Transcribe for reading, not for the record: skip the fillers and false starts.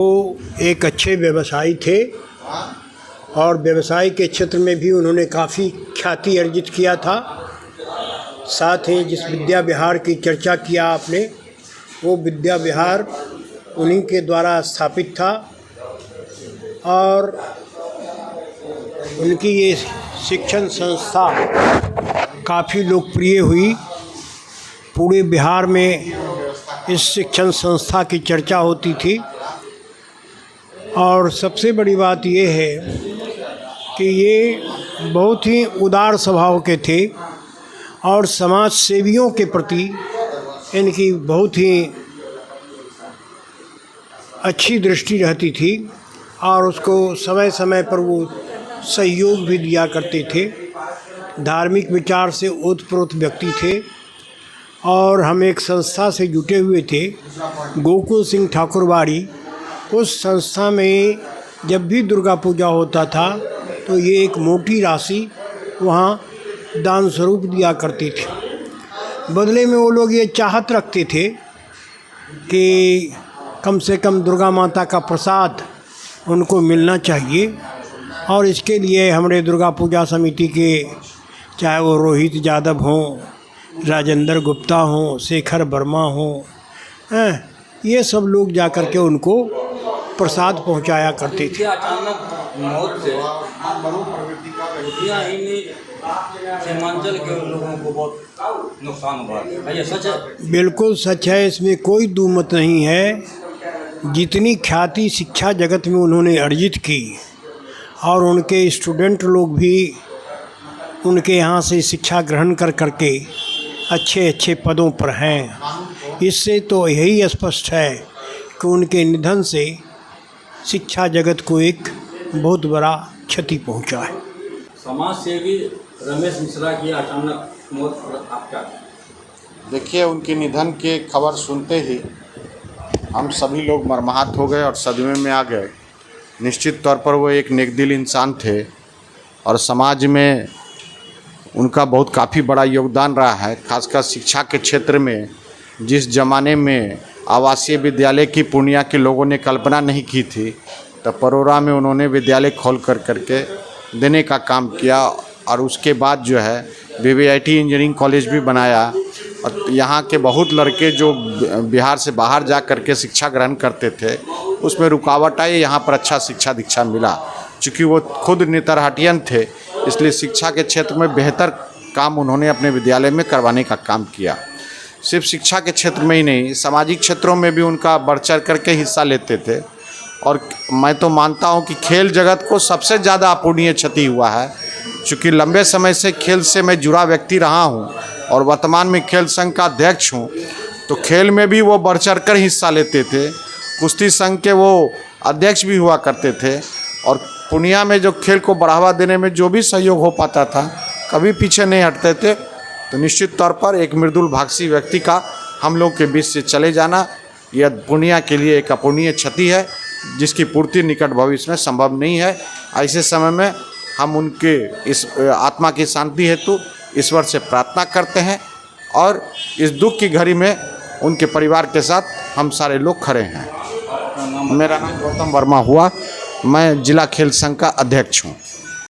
वो एक अच्छे व्यवसायी थे और व्यवसाय के क्षेत्र में भी उन्होंने काफ़ी ख्याति अर्जित किया था। साथ ही जिस विद्या विहार की चर्चा किया आपने, वो विद्या विहार उन्हीं के द्वारा स्थापित था और उनकी ये शिक्षण संस्था काफ़ी लोकप्रिय हुई। पूरे बिहार में इस शिक्षण संस्था की चर्चा होती थी और सबसे बड़ी बात ये है कि ये बहुत ही उदार स्वभाव के थे और समाज सेवियों के प्रति इनकी बहुत ही अच्छी दृष्टि रहती थी और उसको समय समय पर वो सहयोग भी दिया करते थे। धार्मिक विचार से ओतप्रोत व्यक्ति थे और हम एक संस्था से जुटे हुए थे, गोकुल सिंह ठाकुरवाड़ी। उस संस्था में जब भी दुर्गा पूजा होता था तो ये एक मोटी राशि वहाँ दान स्वरूप दिया करते थे। बदले में वो लोग ये चाहत रखते थे कि कम से कम दुर्गा माता का प्रसाद उनको मिलना चाहिए और इसके लिए हमारे दुर्गा पूजा समिति के चाहे वो रोहित यादव हों, राजेंद्र गुप्ता हों, शेखर वर्मा हों, ये सब लोग जा कर के उनको प्रसाद पहुंचाया करते थे। अचानक मौत से सीमांचल के लोगों को बहुत नुकसान हुआ है, ये सच है? बिल्कुल सच है, इसमें कोई दूमत नहीं है। जितनी ख्याति शिक्षा जगत में उन्होंने अर्जित की और उनके स्टूडेंट लोग भी उनके यहाँ से शिक्षा ग्रहण कर करके अच्छे अच्छे पदों पर हैं। इससे तो यही स्पष्ट है कि उनके निधन से शिक्षा जगत को एक बहुत बड़ा क्षति पहुंचा है। समाज सेवी रमेश मिश्रा की अचानक मौत पर आप क्या? देखिए, उनके निधन की खबर सुनते ही हम सभी लोग मर्माहत हो गए और सदमे में आ गए। निश्चित तौर पर वो एक नेकदिल इंसान थे और समाज में उनका बहुत काफ़ी बड़ा योगदान रहा है। खासकर शिक्षा के क्षेत्र में जिस ज़माने में आवासीय विद्यालय की पूर्णिया के लोगों ने कल्पना नहीं की थी, तब परोरा में उन्होंने विद्यालय खोल करके देने का काम किया और उसके बाद जो है VVIT इंजीनियरिंग कॉलेज भी बनाया और यहाँ के बहुत लड़के जो बिहार से बाहर जा करके शिक्षा ग्रहण करते थे उसमें रुकावट आई, यहाँ पर अच्छा शिक्षा दीक्षा मिला। चूँकि वो खुद नेतरहाटियन थे, इसलिए शिक्षा के क्षेत्र में बेहतर काम उन्होंने अपने विद्यालय में करवाने का काम किया। सिर्फ शिक्षा के क्षेत्र में ही नहीं, सामाजिक क्षेत्रों में भी उनका बढ़ चढ़ करके हिस्सा लेते थे और मैं तो मानता हूं कि खेल जगत को सबसे ज़्यादा अपूरणीय क्षति हुआ है। चूँकि लंबे समय से खेल से मैं जुड़ा व्यक्ति रहा हूं और वर्तमान में खेल संघ का अध्यक्ष हूं, तो खेल में भी वो बढ़ चढ़ कर हिस्सा लेते थे। कुश्ती संघ के वो अध्यक्ष भी हुआ करते थे और पूर्णिया में जो खेल को बढ़ावा देने में जो भी सहयोग हो पाता था कभी पीछे नहीं हटते थे। तो निश्चित तौर पर एक मृदुल भाषी व्यक्ति का हम लोग के बीच से चले जाना यह पूर्णिया के लिए एक अपूरणीय क्षति है, जिसकी पूर्ति निकट भविष्य में संभव नहीं है। ऐसे समय में हम उनके इस आत्मा की शांति हेतु ईश्वर से प्रार्थना करते हैं और इस दुख की घड़ी में उनके परिवार के साथ हम सारे लोग खड़े हैं। मेरा नाम गौतम वर्मा हुआ, मैं जिला खेल संघ का अध्यक्ष हूँ।